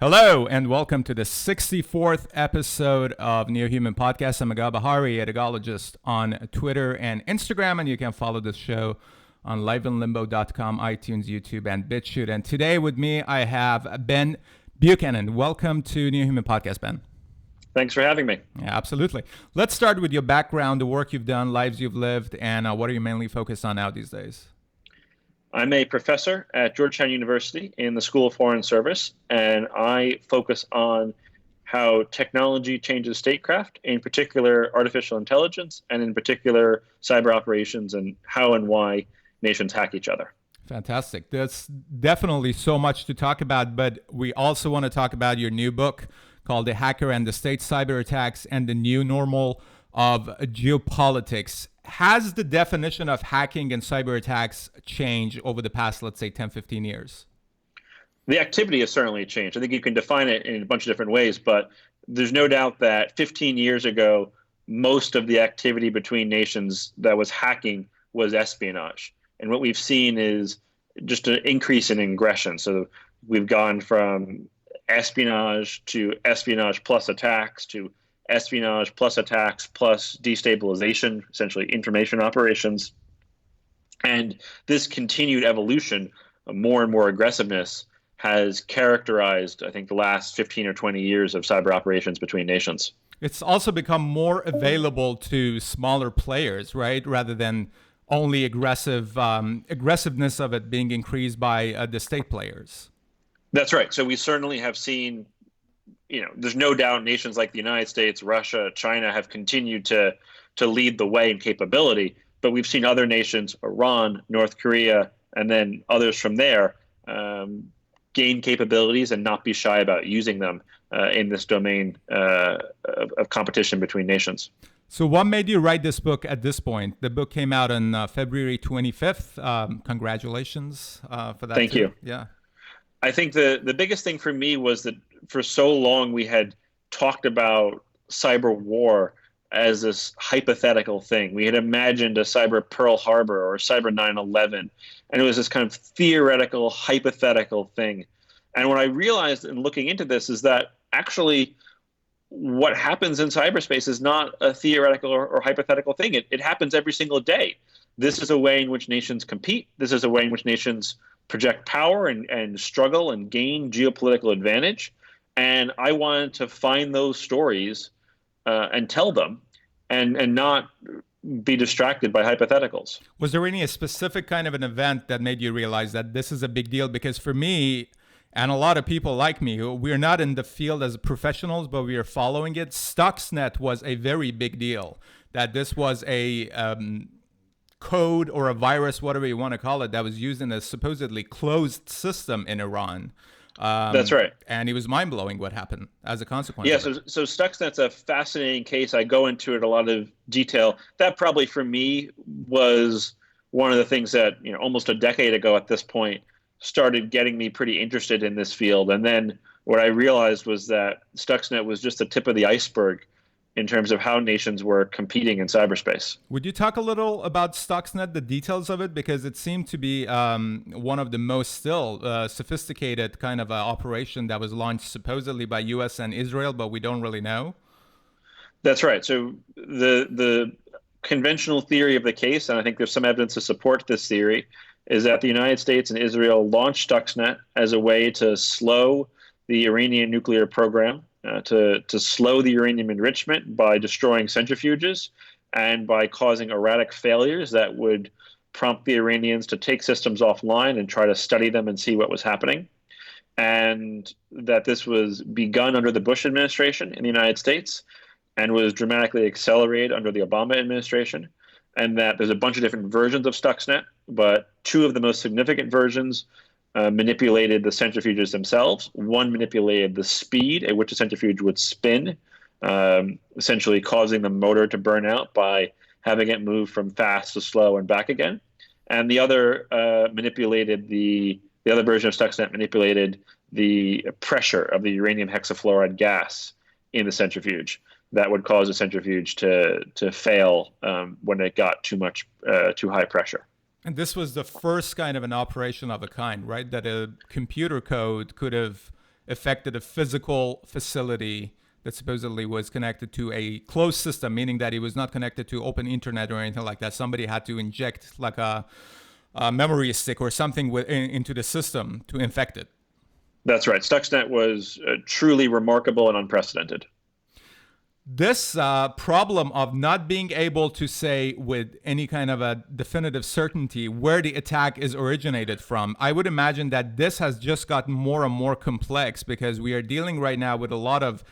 Hello, and welcome to the 64th episode of NEOHUMAN podcast. I'm Agah Bahari, a ecologist on Twitter and Instagram, and you can follow this show on liveinlimbo.com, iTunes, YouTube, and BitChute. And today with me, I have Ben Buchanan. Welcome to NEOHUMAN podcast, Ben. Thanks for having me. Yeah, absolutely. Let's start with your background, the work you've done, lives you've lived, and what are you mainly focused on now these days? I'm a professor at Georgetown University in the School of Foreign Service, and I focus on how technology changes statecraft, in particular artificial intelligence, and in particular cyber operations, and how and why nations hack each other. Fantastic. There's definitely so much to talk about, but we also want to talk about your new book called The Hacker and the State: Cyber Attacks and the New Normal of Geopolitics. Has the definition of hacking and cyber attacks changed over the past, let's say, 10, 15 years? The activity has certainly changed. I think you can define it in a bunch of different ways, but there's no doubt that 15 years ago, most of the activity between nations that was hacking was espionage. And what we've seen is just an increase in aggression. So we've gone from espionage to espionage plus attacks to espionage plus attacks plus destabilization, essentially information operations. And this continued evolution of more and more aggressiveness has characterized, I think, the last 15 or 20 years of cyber operations between nations. It's also become more available to smaller players, right? Rather than only aggressiveness of it being increased by the state players. That's right. So we certainly have seen, there's no doubt nations like the United States, Russia, China have continued to lead the way in capability, but we've seen other nations, Iran, North Korea, and then others from there, gain capabilities and not be shy about using them in this domain of competition between nations. So what made you write this book at this point? The book came out on February 25th. Congratulations for that. Thank you. Yeah. I think the biggest thing for me was that for so long we had talked about cyber war as this hypothetical thing. We had imagined a cyber Pearl Harbor or a cyber 9/11, and it was this kind of theoretical, hypothetical thing. And what I realized in looking into this is that actually what happens in cyberspace is not a theoretical or hypothetical thing. It happens every single day. This is a way in which nations compete. This is a way in which nations project power and struggle and gain geopolitical advantage. And I wanted to find those stories and tell them and not be distracted by hypotheticals. Was there any specific kind of an event that made you realize that this is a big deal? Because for me, and a lot of people like me, we're not in the field as professionals, but we are following it. Stuxnet was a very big deal. That this was a code or a virus, whatever you want to call it, that was used in a supposedly closed system in Iran. That's right. And it was mind-blowing what happened as a consequence. Yeah, of it. so Stuxnet's a fascinating case. I go into it a lot of detail. That probably for me was one of the things that, almost a decade ago at this point, started getting me pretty interested in this field. And then what I realized was that Stuxnet was just the tip of the iceberg in terms of how nations were competing in cyberspace. Would you talk a little about Stuxnet, the details of it? Because it seemed to be one of the most still sophisticated kind of operation that was launched supposedly by US and Israel, but we don't really know. That's right. So the conventional theory of the case, and I think there's some evidence to support this theory, is that the United States and Israel launched Stuxnet as a way to slow the Iranian nuclear program, to slow the uranium enrichment by destroying centrifuges and by causing erratic failures that would prompt the Iranians to take systems offline and try to study them and see what was happening. And that this was begun under the Bush administration in the United States and was dramatically accelerated under the Obama administration. And that there's a bunch of different versions of Stuxnet, but two of the most significant versions manipulated the centrifuges themselves. One manipulated the speed at which a centrifuge would spin, essentially causing the motor to burn out by having it move from fast to slow and back again. And the other manipulated the other version of Stuxnet manipulated the pressure of the uranium hexafluoride gas in the centrifuge that would cause the centrifuge to fail when it got too high pressure. And this was the first kind of an operation of a kind, right? That a computer code could have affected a physical facility that supposedly was connected to a closed system, meaning that it was not connected to open internet or anything like that. Somebody had to inject like a memory stick or something into the system to infect it. That's right. Stuxnet was truly remarkable and unprecedented. This problem of not being able to say with any kind of a definitive certainty where the attack is originated from, I would imagine that this has just gotten more and more complex because we are dealing right now with a lot of,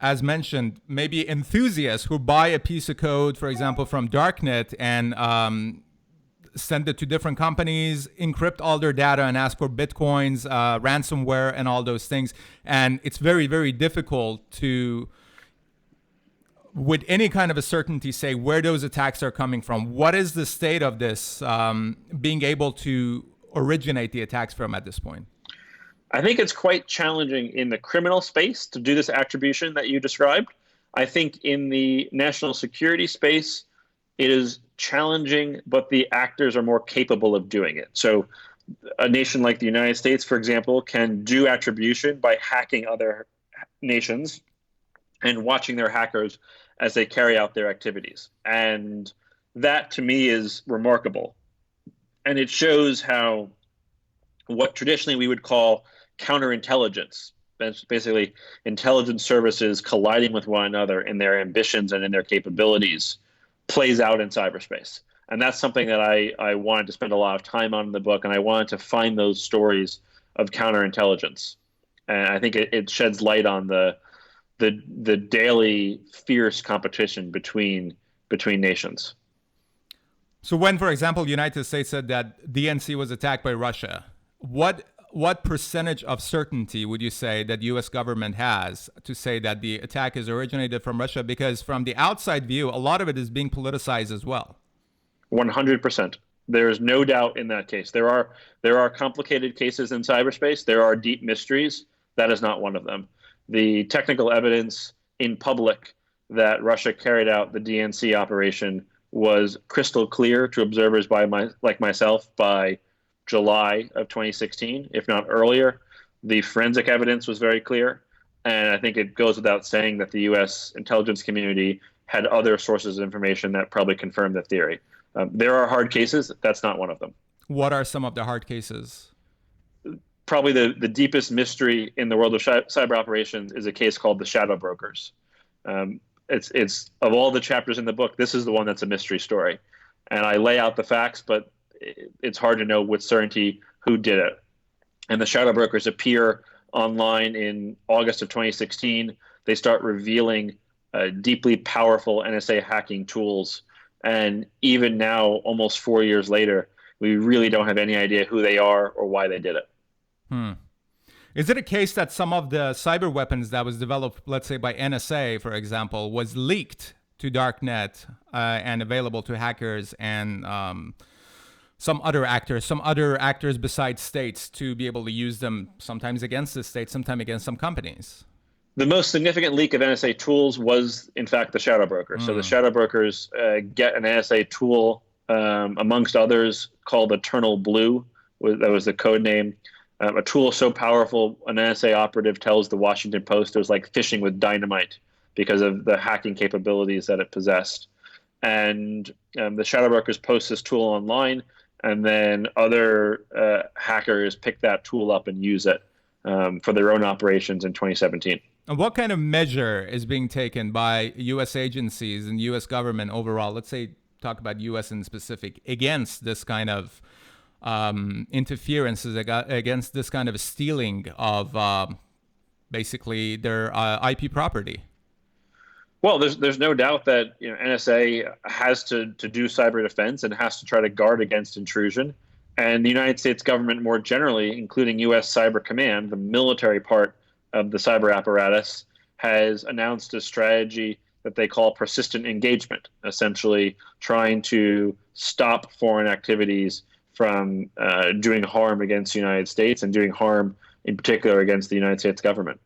as mentioned, maybe enthusiasts who buy a piece of code, for example, from Darknet and send it to different companies, encrypt all their data and ask for bitcoins, ransomware, and all those things. And it's very, very difficult to, with any kind of a certainty, say where those attacks are coming from. What is the state of this being able to originate the attacks from at this point? I think it's quite challenging in the criminal space to do this attribution that you described. I think in the national security space, it is challenging, but the actors are more capable of doing it. So a nation like the United States, for example, can do attribution by hacking other nations and watching their hackers as they carry out their activities. And that, to me, is remarkable. And it shows how what traditionally we would call counterintelligence, basically intelligence services colliding with one another in their ambitions and in their capabilities, plays out in cyberspace. And that's something that I wanted to spend a lot of time on in the book, and I wanted to find those stories of counterintelligence. And I think it sheds light on the daily fierce competition between nations. So when, for example, the United States said that DNC was attacked by Russia, what percentage of certainty would you say that U.S. government has to say that the attack is originated from Russia? Because from the outside view, a lot of it is being politicized as well. 100%. There is no doubt in that case. There are complicated cases in cyberspace. There are deep mysteries. That is not one of them. The technical evidence in public that Russia carried out the DNC operation was crystal clear to observers like myself by July of 2016, if not earlier. The forensic evidence was very clear. And I think it goes without saying that the U.S. intelligence community had other sources of information that probably confirmed the theory. There are hard cases. That's not one of them. What are some of the hard cases? Probably the deepest mystery in the world of cyber operations is a case called the shadow brokers. It's of all the chapters in the book, this is the one that's a mystery story. And I lay out the facts, but it's hard to know with certainty who did it. And the shadow brokers appear online in August of 2016. They start revealing deeply powerful NSA hacking tools. And even now, almost 4 years later, we really don't have any idea who they are or why they did it. Is it a case that some of the cyber weapons that was developed, let's say by NSA, for example, was leaked to Darknet and available to hackers and some other actors besides states to be able to use them sometimes against the state, sometimes against some companies? The most significant leak of NSA tools was, in fact, the shadow brokers. So the shadow brokers get an NSA tool, amongst others, called Eternal Blue. That was the code name. A tool so powerful, an NSA operative tells the Washington Post it was like fishing with dynamite because of the hacking capabilities that it possessed. And the shadow brokers post this tool online, and then other hackers pick that tool up and use it for their own operations in 2017. And what kind of measure is being taken by U.S. agencies and U.S. government overall? Let's say, talk about U.S. in specific, against this kind of interferences, against this kind of stealing of basically their IP property? Well, there's no doubt that NSA has to do cyber defense and has to try to guard against intrusion. And the United States government more generally, including U.S. Cyber Command, the military part of the cyber apparatus, has announced a strategy that they call persistent engagement, essentially trying to stop foreign activities from doing harm against the United States and doing harm in particular against the United States government.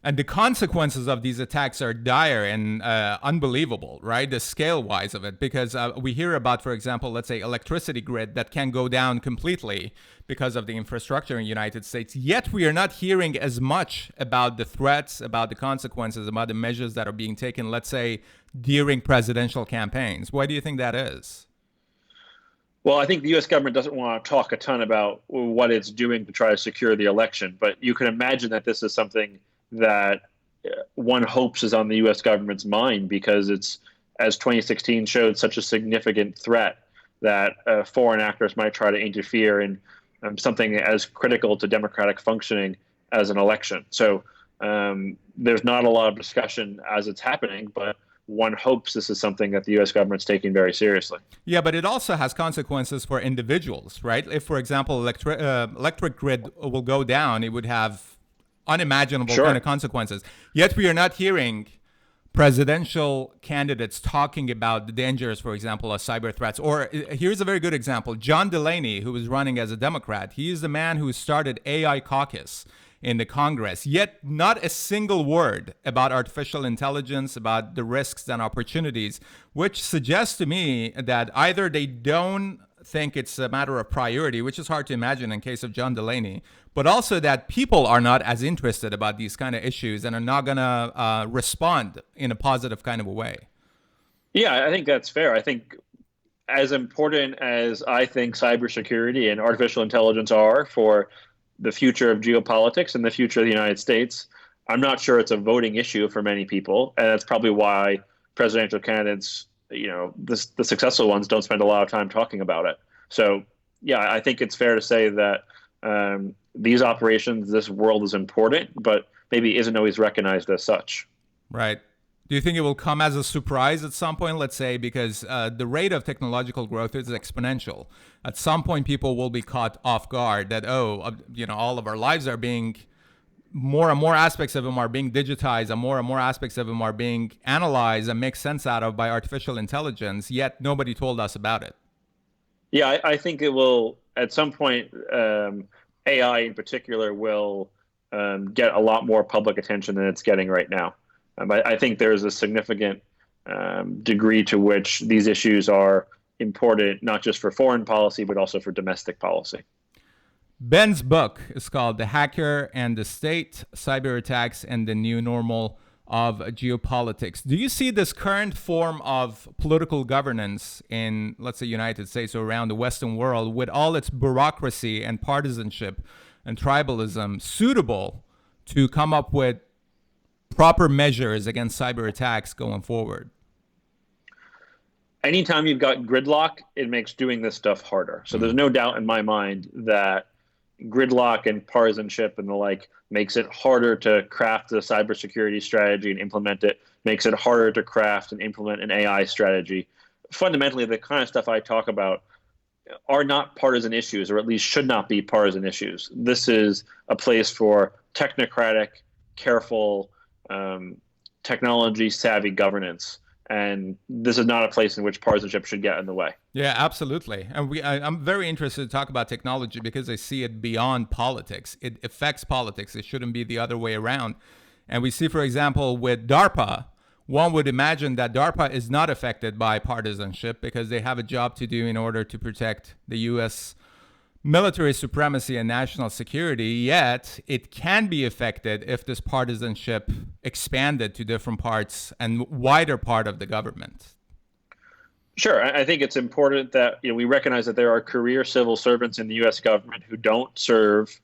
And the consequences of these attacks are dire and unbelievable, right? The scale wise of it, because we hear about, for example, let's say electricity grid that can go down completely because of the infrastructure in the United States. Yet we are not hearing as much about the threats, about the consequences, about the measures that are being taken, let's say, during presidential campaigns. Why do you think that is? Well, I think the U.S. government doesn't want to talk a ton about what it's doing to try to secure the election, but you can imagine that this is something that one hopes is on the U.S. government's mind because it's, as 2016 showed, such a significant threat that foreign actors might try to interfere in something as critical to democratic functioning as an election. So there's not a lot of discussion as it's happening, but one hopes this is something that the U.S. government's taking very seriously. Yeah, but it also has consequences for individuals, right? If, for example, electric grid will go down, it would have unimaginable kind of consequences. Yet we are not hearing presidential candidates talking about the dangers, for example, of cyber threats. Or here's a very good example. John Delaney, who is running as a Democrat, he is the man who started AI caucus in the Congress, yet not a single word about artificial intelligence, about the risks and opportunities, which suggests to me that either they don't think it's a matter of priority, which is hard to imagine in case of John Delaney, but also that people are not as interested about these kind of issues and are not going to respond in a positive kind of a way. Yeah, I think that's fair. I think as important as I think cybersecurity and artificial intelligence are for the future of geopolitics and the future of the United States, I'm not sure it's a voting issue for many people. And that's probably why presidential candidates, the successful ones, don't spend a lot of time talking about it. So, yeah, I think it's fair to say that these operations, this world is important, but maybe isn't always recognized as such. Right. Do you think it will come as a surprise at some point, let's say, because the rate of technological growth is exponential? At some point, people will be caught off guard that, all of our lives are being, more and more aspects of them are being digitized, and more aspects of them are being analyzed and make sense out of by artificial intelligence, yet nobody told us about it. Yeah, I think it will, at some point, AI in particular will get a lot more public attention than it's getting right now. I think there's a significant degree to which these issues are important, not just for foreign policy, but also for domestic policy. Ben's book is called The Hacker and the State, Cyber Attacks and the New Normal of Geopolitics. Do you see this current form of political governance in, let's say, United States or around the Western world, with all its bureaucracy and partisanship and tribalism, suitable to come up with proper measures against cyber attacks going forward? Anytime you've got gridlock, it makes doing this stuff harder. So there's no doubt in my mind that gridlock and partisanship and the like makes it harder to craft a cybersecurity strategy and implement it, makes it harder to craft and implement an AI strategy. Fundamentally, the kind of stuff I talk about are not partisan issues, or at least should not be partisan issues. This is a place for technocratic, careful, technology-savvy governance. And this is not a place in which partisanship should get in the way. Yeah, absolutely. And I'm very interested to talk about technology because I see it beyond politics. It affects politics. It shouldn't be the other way around. And we see, for example, with DARPA, one would imagine that DARPA is not affected by partisanship because they have a job to do in order to protect the U.S. military supremacy and national security, yet it can be affected if this partisanship expanded to different parts and wider part of the government. Sure. I think it's important that we recognize that there are career civil servants in the U.S. government who don't serve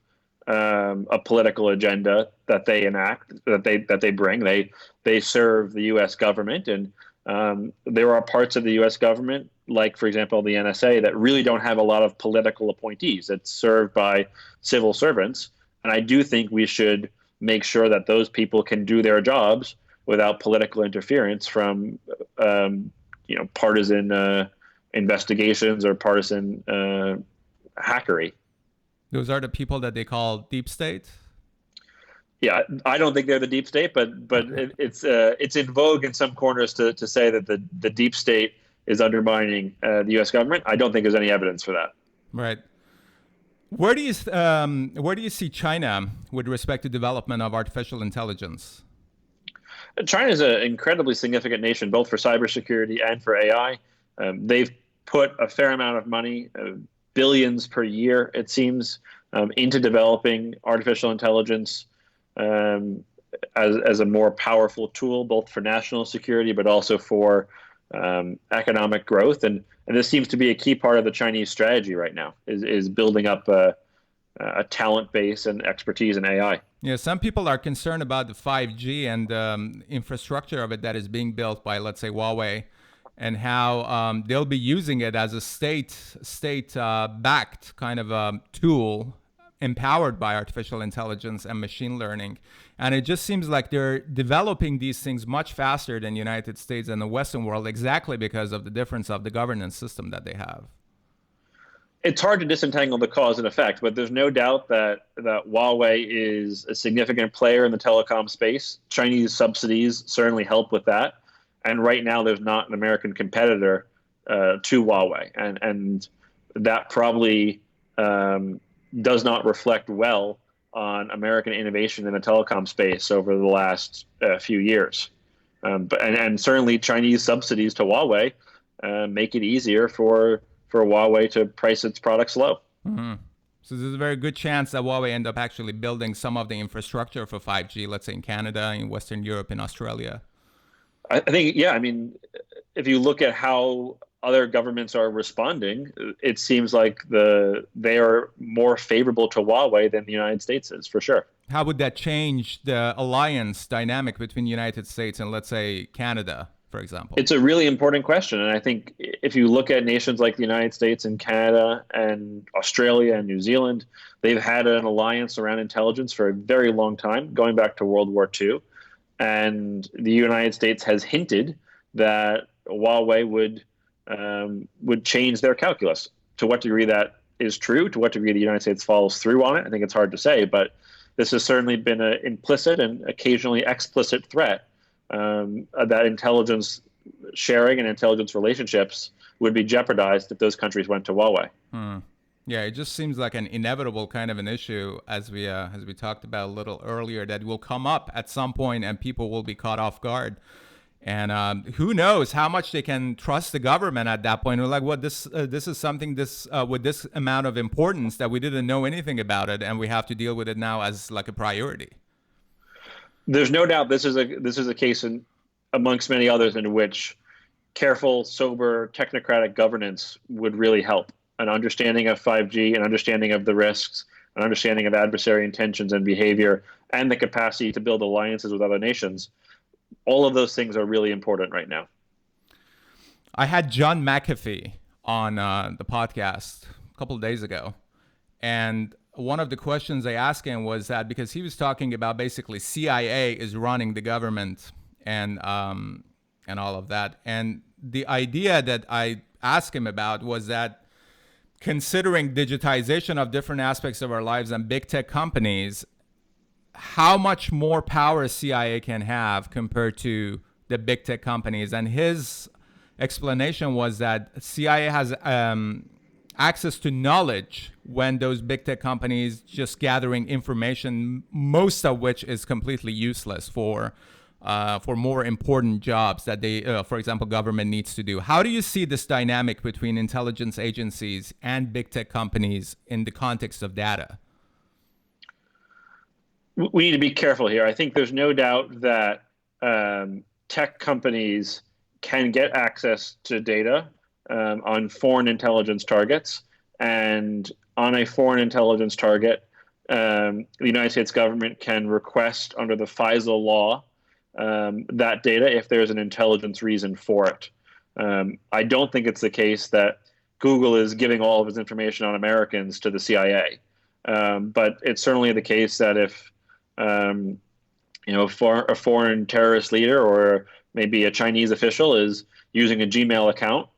a political agenda that they enact, that they bring. They serve the U.S. government, and there are parts of the U.S. government, like, for example, the NSA, that really don't have a lot of political appointees. It's served by civil servants. And I do think we should make sure that those people can do their jobs without political interference from, partisan investigations or partisan hackery. Those are the people that they call deep state? Yeah, I don't think they're the deep state, but it's in vogue in some corners to say that the deep state is undermining the U.S. government. I don't think there's any evidence for that. Right. Where do you see China with respect to development of artificial intelligence? China is an incredibly significant nation, both for cybersecurity and for AI. They've put a fair amount of money, billions per year, it seems, into developing artificial intelligence as a more powerful tool, both for national security, but also for economic growth. And this seems to be a key part of the Chinese strategy right now, is building up a talent base and expertise in AI. Yeah, some people are concerned about the 5G and infrastructure of it that is being built by, let's say, Huawei, and how they'll be using it as a state backed kind of a tool empowered by artificial intelligence and machine learning. And it just seems like they're developing these things much faster than the United States and the Western world, exactly because of the difference of the governance system that they have. It's hard to disentangle the cause and effect, but there's no doubt that Huawei is a significant player in the telecom space. Chinese subsidies certainly help with that. And right now, there's not an American competitor to Huawei. And that probably does not reflect well on American innovation in the telecom space over the last few years. And certainly Chinese subsidies to Huawei make it easier for Huawei to price its products low. Mm-hmm. So there's a very good chance that Huawei end up actually building some of the infrastructure for 5G, let's say in Canada, in Western Europe, in Australia. I think, yeah, I mean, if you look at how other governments are responding, it seems like they are more favorable to Huawei than the United States is, for sure. How would that change the alliance dynamic between the United States and, let's say, Canada, for example? It's a really important question. And I think if you look at nations like the United States and Canada and Australia and New Zealand, they've had an alliance around intelligence for a very long time, going back to World War II. And the United States has hinted that Huawei would change their calculus. To what degree that is true, to what degree the United States follows through on it, I think it's hard to say. But this has certainly been an implicit and occasionally explicit threat that intelligence sharing and intelligence relationships would be jeopardized if those countries went to Huawei. Yeah, it just seems like an inevitable kind of an issue, as we talked about a little earlier, that will come up at some point and people will be caught off guard. And who knows how much they can trust the government at that point. We're like, what, this is something with this amount of importance that we didn't know anything about it, and we have to deal with it now as like a priority. There's no doubt this is a case amongst many others in which careful, sober, technocratic governance would really help. An understanding of 5G, an understanding of the risks, an understanding of adversary intentions and behavior, and the capacity to build alliances with other nations. All of those things are really important right now. I had John McAfee on the podcast a couple of days ago, and one of the questions I asked him was that because he was talking about basically CIA is running the government and all of that, and the idea that I asked him about was that considering digitization of different aspects of our lives and big tech companies, how much more power CIA can have compared to the big tech companies. And his explanation was that CIA has access to knowledge when those big tech companies just gathering information, most of which is completely useless for more important jobs that they, for example, government needs to do. How do you see this dynamic between intelligence agencies and big tech companies in the context of data? We need to be careful here. I think there's no doubt that tech companies can get access to data on foreign intelligence targets. And on a foreign intelligence target, the United States government can request under the FISA law that data if there's an intelligence reason for it. I don't think it's the case that Google is giving all of its information on Americans to the CIA. But it's certainly the case that if a foreign terrorist leader or maybe a Chinese official is using a Gmail account,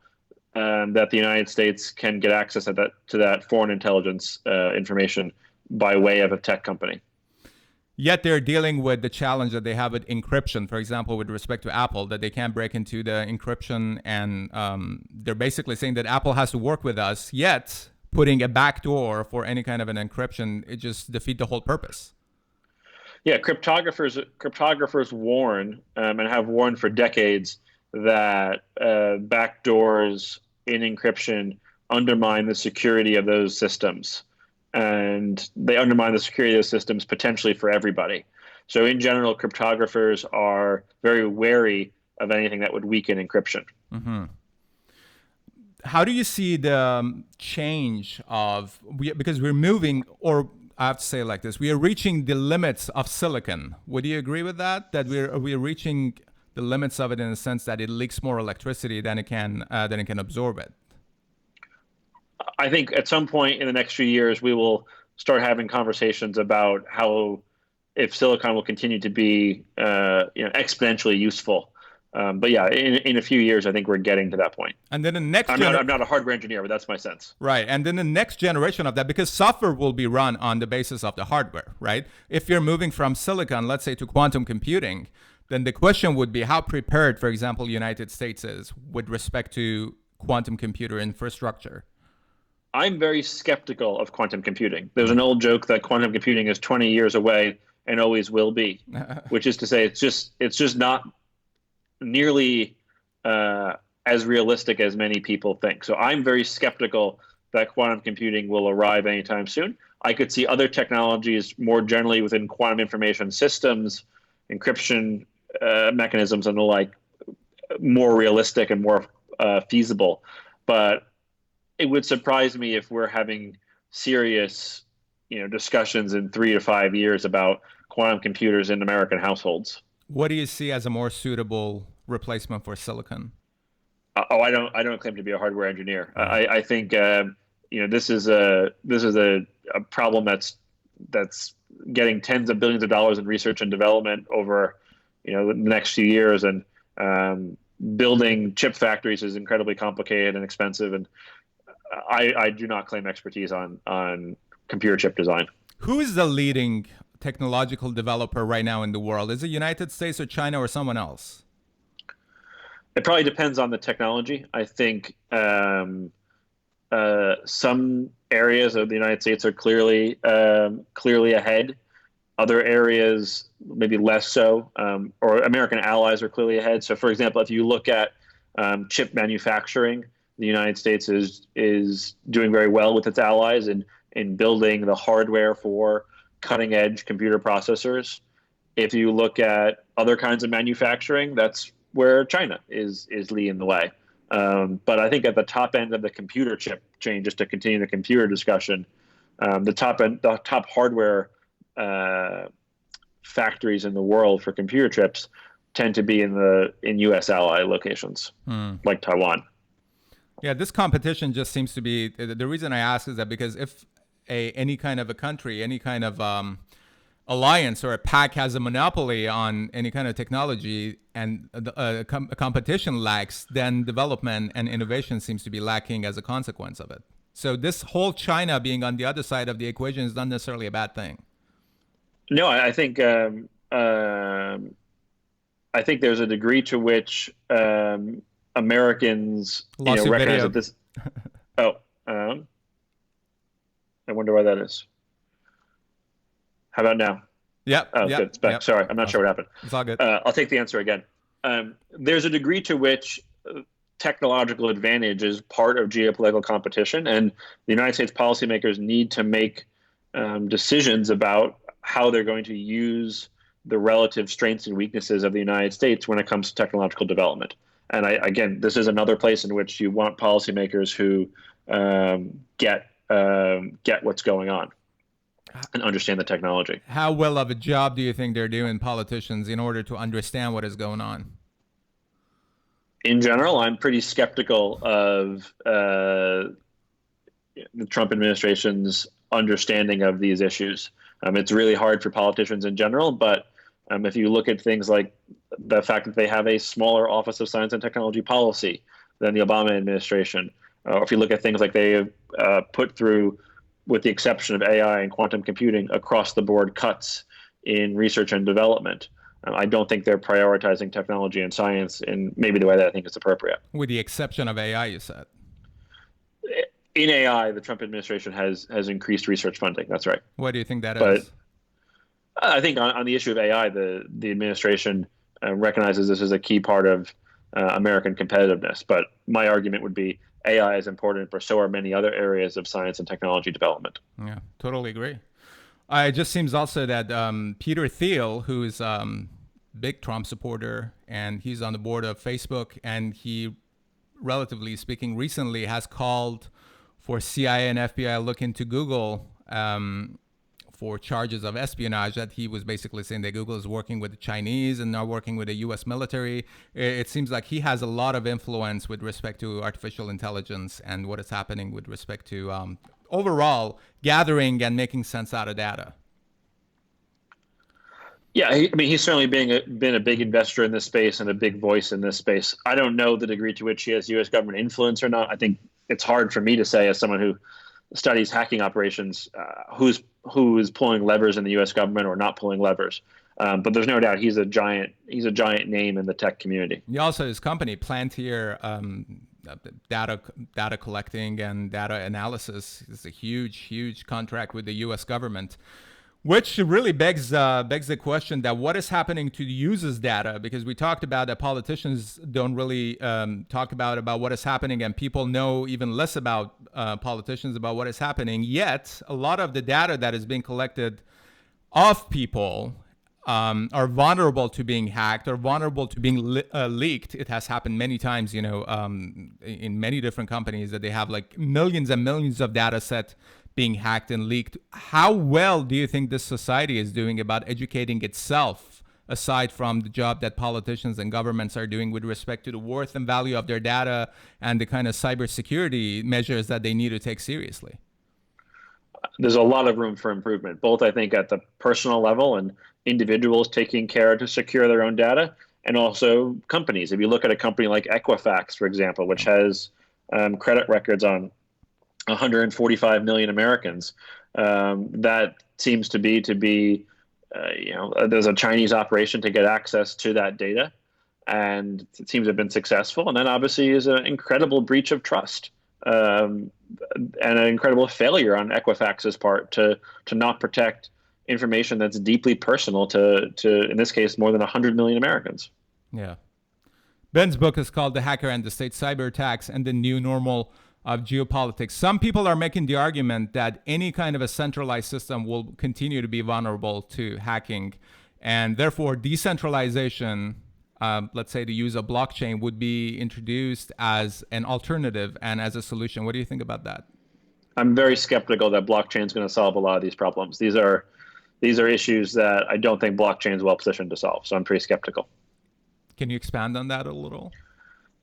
that the United States can get access to that foreign intelligence information by way of a tech company. Yet they're dealing with the challenge that they have with encryption, for example, with respect to Apple, that they can't break into the encryption. And they're basically saying that Apple has to work with us. Yet putting a backdoor for any kind of an encryption, it just defeat the whole purpose. Yeah, cryptographers warn and have warned for decades that backdoors in encryption undermine the security of those systems, and they undermine the security of those systems potentially for everybody. So in general, cryptographers are very wary of anything that would weaken encryption. Mm-hmm. How do you see the change of because we're moving, or I have to say it like this: we are reaching the limits of silicon. Would you agree with that? That we're reaching the limits of it in the sense that it leaks more electricity than it can absorb it. I think at some point in the next few years, we will start having conversations about how if silicon will continue to be exponentially useful. But yeah, in a few years, I think we're getting to that point. And then the next I'm not a hardware engineer, but that's my sense. Right. And then the next generation of that, because software will be run on the basis of the hardware, right? If you're moving from silicon, let's say, to quantum computing, then the question would be how prepared, for example, the United States is with respect to quantum computer infrastructure. I'm very skeptical of quantum computing. There's an old joke that quantum computing is 20 years away and always will be, which is to say it's just not nearly as realistic as many people think. So I'm very skeptical that quantum computing will arrive anytime soon. I could see other technologies more generally within quantum information systems, encryption mechanisms and the like, more realistic and more feasible. But it would surprise me if we're having serious, discussions in 3 to 5 years about quantum computers in American households. What do you see as a more suitable replacement for silicon? I don't claim to be a hardware engineer. I think this is a problem that's getting tens of billions of dollars in research and development over the next few years, and building chip factories is incredibly complicated and expensive, and I do not claim expertise on computer chip design. Who is the leading technological developer right now in the world? Is it United States or China or someone else? It probably depends on the technology. I think some areas of the United States are clearly ahead. Other areas maybe less so, or American allies are clearly ahead. So, for example, if you look at chip manufacturing, the United States is doing very well with its allies in building the hardware for cutting-edge computer processors. If you look at other kinds of manufacturing, that's where China is leading the way. But I think at the top end of the computer chip chain, just to continue the computer discussion, the top hardware factories in the world for computer chips tend to be in U.S. ally locations, like Taiwan. Yeah, this competition just seems to be, the reason I ask is that because if any kind of a country, any kind of alliance or a pack has a monopoly on any kind of technology and a competition lacks, then development and innovation seems to be lacking as a consequence of it. So this whole China being on the other side of the equation is not necessarily a bad thing. No, I think there's a degree to which Americans recognize that this. I wonder why that is. How about now? Yeah. Oh, good. It's back. Yep. Sorry, I'm not sure what happened. It's all good. I'll take the answer again. There's a degree to which technological advantage is part of geopolitical competition, and the United States policymakers need to make decisions about how they're going to use the relative strengths and weaknesses of the United States when it comes to technological development. And again, this is another place in which you want policymakers who get what's going on and understand the technology. How well of a job do you think they're doing, politicians, in order to understand what is going on? In general, I'm pretty skeptical of the Trump administration's understanding of these issues. It's really hard for politicians in general, but if you look at things like the fact that they have a smaller Office of Science and Technology Policy than the Obama administration, or if you look at things like they have put through, with the exception of AI and quantum computing, across the board cuts in research and development, I don't think they're prioritizing technology and science in maybe the way that I think is appropriate. With the exception of AI, you said? in AI, the Trump administration has increased research funding. That's right. Why do you think that But is? I think on the issue of AI, the administration recognizes this as a key part of American competitiveness. But my argument would be AI is important, but so are many other areas of science and technology development. Yeah, totally agree. It just seems also that Peter Thiel, who is big Trump supporter, and he's on the board of Facebook, and he, relatively speaking, recently has called for CIA and FBI look into Google for charges of espionage. That he was basically saying that Google is working with the Chinese and not working with the U.S. military. It seems like he has a lot of influence with respect to artificial intelligence and what is happening with respect to overall gathering and making sense out of data. Yeah, I mean, he's certainly been a big investor in this space and a big voice in this space. I don't know the degree to which he has U.S. government influence or not. I think it's hard for me to say, as someone who studies hacking operations, who is pulling levers in the U.S. government or not pulling levers. But there's no doubt he's a giant name in the tech community. He also, his company Plantier, data collecting and data analysis, is a huge contract with the U.S. government, which really begs the question that what is happening to the users' data? Because we talked about that politicians don't really talk about what is happening, and people know even less about politicians about what is happening. Yet a lot of the data that is being collected of people are vulnerable to being hacked or vulnerable to being leaked. It has happened many times, in many different companies, that they have like millions and millions of data set being hacked and leaked. How well do you think this society is doing about educating itself, aside from the job that politicians and governments are doing with respect to the worth and value of their data and the kind of cybersecurity measures that they need to take seriously? There's a lot of room for improvement, both I think at the personal level and individuals taking care to secure their own data, and also companies. If you look at a company like Equifax, for example, which has credit records on 145 million Americans, that seems to be there's a Chinese operation to get access to that data, and it seems to have been successful. And then obviously is an incredible breach of trust, and an incredible failure on Equifax's part to not protect information that's deeply personal to in this case more than 100 million Americans. Yeah. Ben's book is called The Hacker and the State: Cyber Attacks and the New Normal of Geopolitics. Some people are making the argument that any kind of a centralized system will continue to be vulnerable to hacking, and therefore decentralization, let's say the use of blockchain, would be introduced as an alternative and as a solution. What do you think about that? I'm very skeptical that blockchain is going to solve a lot of these problems. These are issues that I don't think blockchain is well positioned to solve. So I'm pretty skeptical. Can you expand on that a little?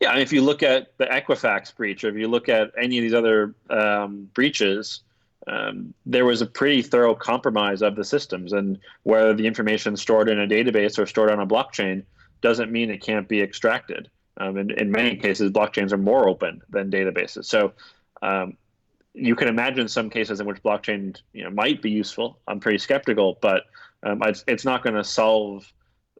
Yeah, and if you look at the Equifax breach, or if you look at any of these other breaches, there was a pretty thorough compromise of the systems. And whether the information stored in a database or stored on a blockchain doesn't mean it can't be extracted. In many cases, blockchains are more open than databases. So you can imagine some cases in which blockchain might be useful. I'm pretty skeptical, but it's not going to solve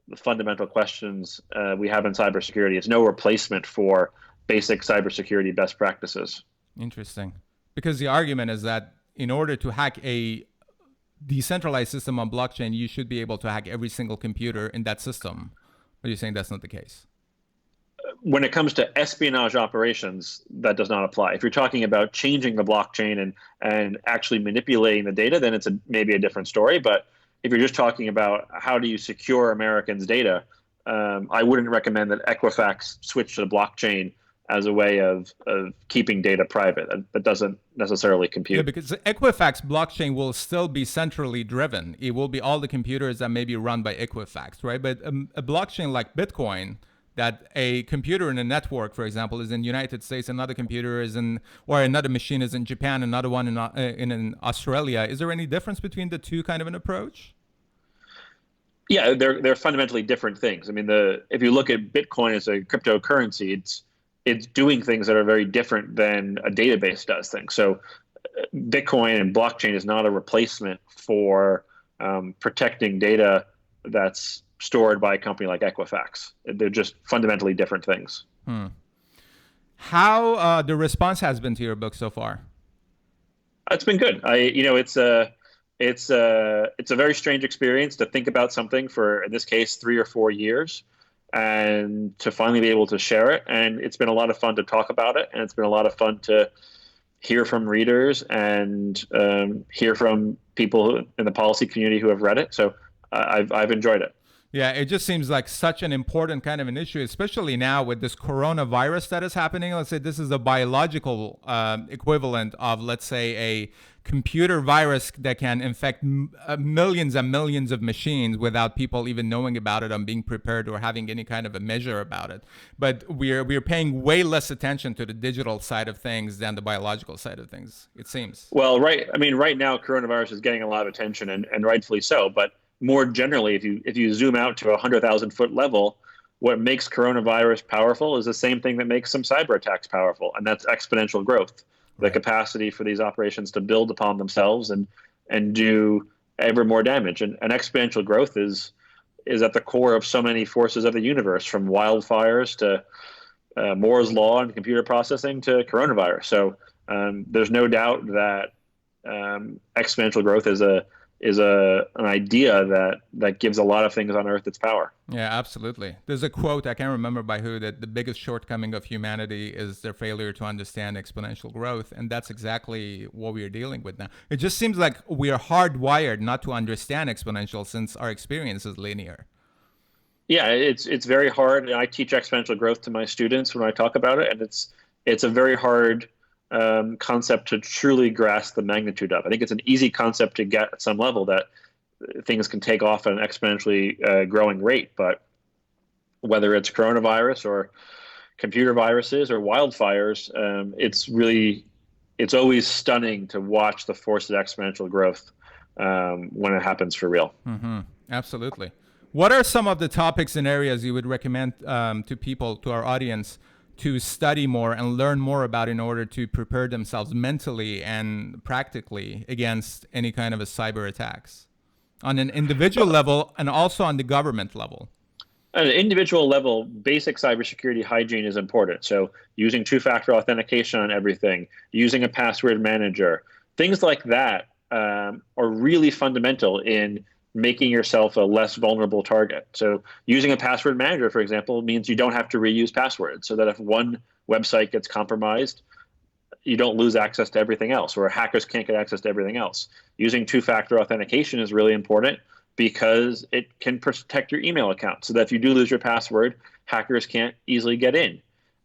the fundamental questions we have in cybersecurity. It's no replacement for basic cybersecurity best practices. Interesting. Because the argument is that in order to hack a decentralized system on blockchain, you should be able to hack every single computer in that system. But you're saying that's not the case. When it comes to espionage operations, that does not apply. If you're talking about changing the blockchain and actually manipulating the data, then it's maybe a different story. But if you're just talking about how do you secure Americans' data, I wouldn't recommend that Equifax switch to the blockchain as a way of keeping data private. That doesn't necessarily compute. Yeah, because the Equifax blockchain will still be centrally driven. It will be all the computers that may be run by Equifax, right? But a blockchain like Bitcoin, that a computer in a network, for example, is in the United States, another computer is or another machine is in Japan, another one in Australia. Is there any difference between the two kind of an approach? Yeah, they're fundamentally different things. I mean, if you look at Bitcoin as a cryptocurrency, it's doing things that are very different than a database does things. So Bitcoin and blockchain is not a replacement for protecting data that's stored by a company like Equifax. They're just fundamentally different things. How the response has been to your book so far? It's been good. It's a very strange experience to think about something for, in this case, 3 or 4 years, and to finally be able to share it. And it's been a lot of fun to talk about it, and it's been a lot of fun to hear from readers and hear from people in the policy community who have read it. So I've enjoyed it. Yeah, it just seems like such an important kind of an issue, especially now with this coronavirus that is happening. Let's say this is a biological equivalent of, let's say, a computer virus that can infect millions and millions of machines without people even knowing about it and being prepared or having any kind of a measure about it. But we're paying way less attention to the digital side of things than the biological side of things, it seems. Well, right. I mean, right now, coronavirus is getting a lot of attention, and rightfully so. But more generally, if you zoom out to a 100,000 foot level, what makes coronavirus powerful is the same thing that makes some cyber attacks powerful, and that's exponential growth, the capacity for these operations to build upon themselves and do ever more damage. And exponential growth is at the core of so many forces of the universe, from wildfires to Moore's law and computer processing to coronavirus. So there's no doubt that exponential growth is an idea that gives a lot of things on Earth its power. Yeah, absolutely. There's a quote, I can't remember by who, that the biggest shortcoming of humanity is their failure to understand exponential growth. And that's exactly what we are dealing with now. It just seems like we are hardwired not to understand exponential since our experience is linear. Yeah, it's very hard. I teach exponential growth to my students when I talk about it, and it's a very hard concept to truly grasp the magnitude of. I think it's an easy concept to get at some level, that things can take off at an exponentially growing rate. But whether it's coronavirus or computer viruses or wildfires, it's always stunning to watch the force of exponential growth when it happens for real. Mm-hmm. Absolutely. What are some of the topics and areas you would recommend to people, to our audience, to study more and learn more about in order to prepare themselves mentally and practically against any kind of a cyber attacks on an individual level and also on the government level? At an individual level, basic cybersecurity hygiene is important. So using two-factor authentication on everything, using a password manager, things like that are really fundamental in making yourself a less vulnerable target. So using a password manager, for example, means you don't have to reuse passwords, so that if one website gets compromised, you don't lose access to everything else, or hackers can't get access to everything else. Using two-factor authentication is really important because it can protect your email account, so that if you do lose your password, hackers can't easily get in.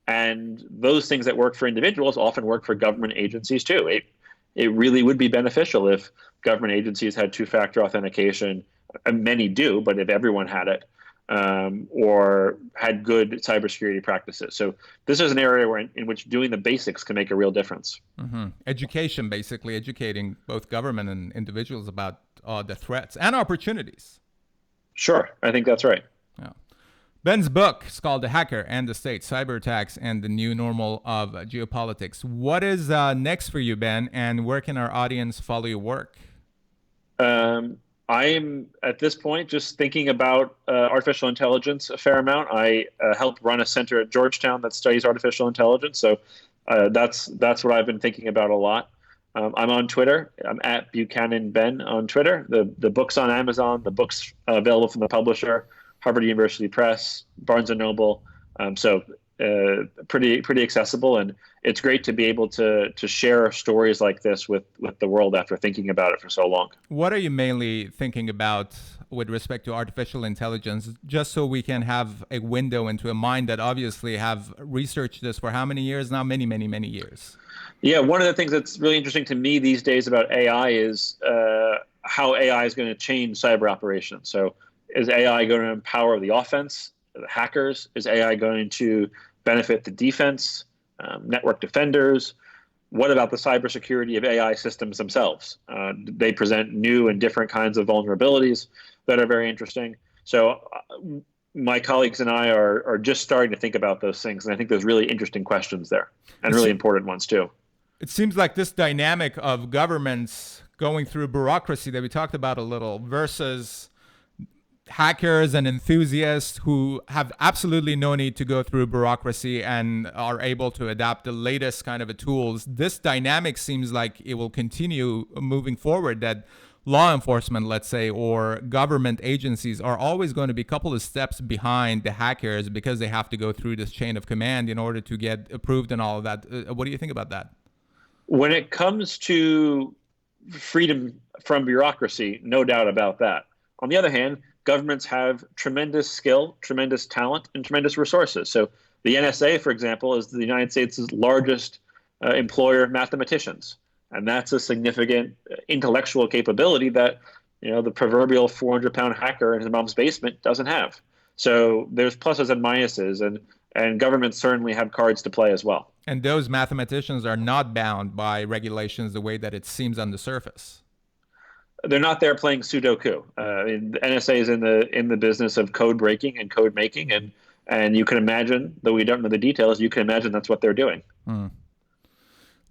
And those things that work for individuals often work for government agencies too. It really would be beneficial if government agencies had two-factor authentication, and many do, but if everyone had it, or had good cybersecurity practices. So this is an area in which doing the basics can make a real difference. Mm-hmm. Education, basically educating both government and individuals about the threats and opportunities. Sure, I think that's right. Yeah. Ben's book is called The Hacker and the State, Cyber Attacks and the New Normal of Geopolitics. What is next for you, Ben, and where can our audience follow your work? I'm, at this point, just thinking about artificial intelligence a fair amount. I help run a center at Georgetown that studies artificial intelligence, so that's what I've been thinking about a lot. I'm on Twitter. I'm at Buchanan Ben on Twitter. The book's on Amazon. The book's available from the publisher, Harvard University Press, Barnes and Noble. So pretty accessible, and it's great to be able to share stories like this with the world after thinking about it for so long. What are you mainly thinking about with respect to artificial intelligence, just so we can have a window into a mind that obviously have researched this for how many years now? Many, many, many years. Yeah, one of the things that's really interesting to me these days about AI is how AI is going to change cyber operations. So is AI going to empower the offense, the hackers? Is AI going to benefit the defense, network defenders? What about the cybersecurity of AI systems themselves? They present new and different kinds of vulnerabilities that are very interesting. So my colleagues and I are just starting to think about those things, and I think there's really interesting questions there, and really important ones too. It seems like this dynamic of governments going through bureaucracy that we talked about a little versus hackers and enthusiasts who have absolutely no need to go through bureaucracy and are able to adapt the latest kind of tools. This dynamic seems like it will continue moving forward, that law enforcement, let's say, or government agencies are always going to be a couple of steps behind the hackers because they have to go through this chain of command in order to get approved and all of that. What do you think about that? When it comes to freedom from bureaucracy, no doubt about that. On the other hand, governments have tremendous skill, tremendous talent, and tremendous resources. So the NSA, for example, is the United States' largest employer of mathematicians. And that's a significant intellectual capability that, the proverbial 400-pound hacker in his mom's basement doesn't have. So there's pluses and minuses, and governments certainly have cards to play as well. And those mathematicians are not bound by regulations the way that it seems on the surface. They're not there playing Sudoku. The NSA is in the business of code breaking and code making, and you can imagine, though we don't know the details, you can imagine that's what they're doing.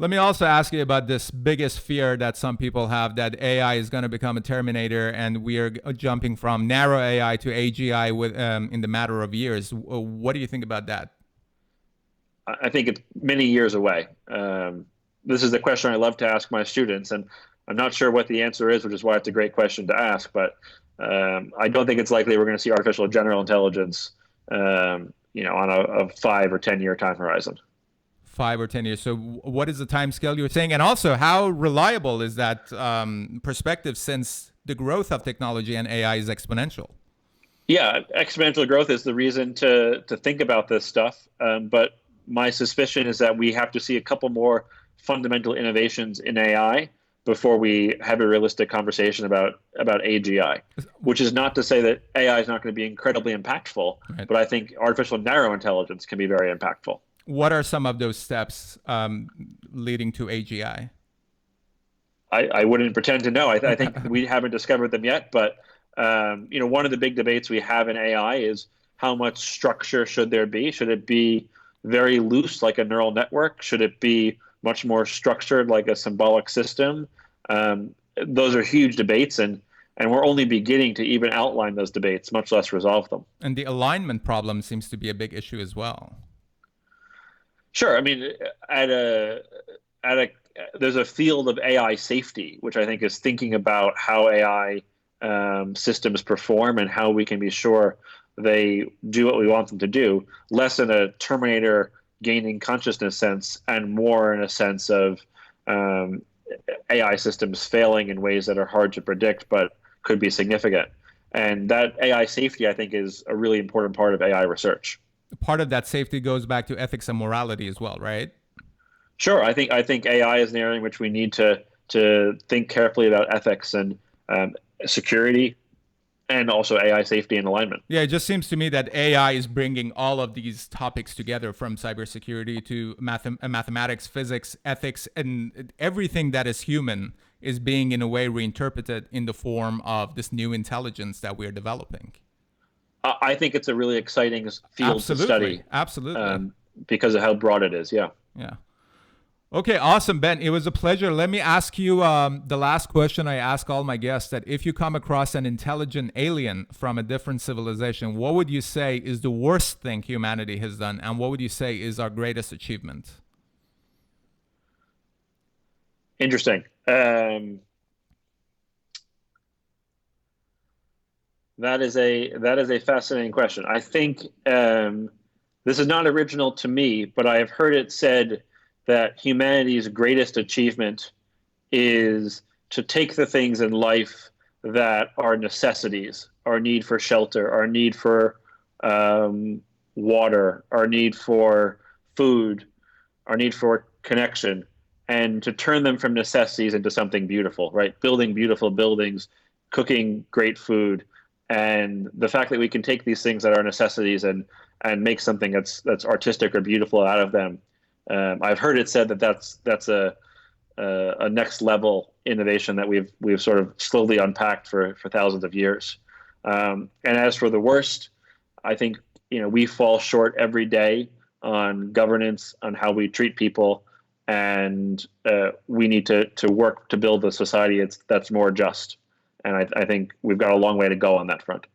Let me also ask you about this biggest fear that some people have, that AI is going to become a Terminator, and we are jumping from narrow AI to AGI in the matter of years. What do you think about that? I think it's many years away. This is the question I love to ask my students, and I'm not sure what the answer is, which is why it's a great question to ask. But I don't think it's likely we're going to see artificial general intelligence, on a 5 or 10 year time horizon. 5 or 10 years. So what is the time scale you were saying? And also, how reliable is that perspective, since the growth of technology and AI is exponential? Yeah, exponential growth is the reason to think about this stuff. But my suspicion is that we have to see a couple more fundamental innovations in AI before we have a realistic conversation about AGI, which is not to say that AI is not going to be incredibly impactful, right. But I think artificial narrow intelligence can be very impactful. What are some of those steps leading to AGI? I wouldn't pretend to know. I think we haven't discovered them yet, but one of the big debates we have in AI is how much structure should there be? Should it be very loose, like a neural network? Should it be much more structured, like a symbolic system? Those are huge debates, and we're only beginning to even outline those debates, much less resolve them. And the alignment problem seems to be a big issue as well. Sure. I mean, there's a field of AI safety, which I think is thinking about how AI systems perform and how we can be sure they do what we want them to do, less in a Terminator gaining consciousness sense and more in a sense of AI systems failing in ways that are hard to predict but could be significant. And that AI safety, I think, is a really important part of AI research. Part of that safety goes back to ethics and morality as well, right? Sure. I think AI is an area in which we need to think carefully about ethics and security, and also AI safety and alignment. Yeah, it just seems to me that AI is bringing all of these topics together, from cybersecurity to mathematics, physics, ethics, and everything that is human is being in a way reinterpreted in the form of this new intelligence that we're developing. I think it's a really exciting field to study. Absolutely. Because of how broad it is. Yeah. Yeah. Okay, awesome, Ben. It was a pleasure. Let me ask you the last question I ask all my guests, that if you come across an intelligent alien from a different civilization, what would you say is the worst thing humanity has done? And what would you say is our greatest achievement? Interesting. That is a fascinating question. I think this is not original to me, but I have heard it said that humanity's greatest achievement is to take the things in life that are necessities, our need for shelter, our need for water, our need for food, our need for connection, and to turn them from necessities into something beautiful, right? Building beautiful buildings, cooking great food. And the fact that we can take these things that are necessities and make something that's artistic or beautiful out of them. I've heard it said that that's a next level innovation that we've sort of slowly unpacked for thousands of years. And as for the worst, I think we fall short every day on governance, on how we treat people, and we need to work to build a society that's more just. And I think we've got a long way to go on that front.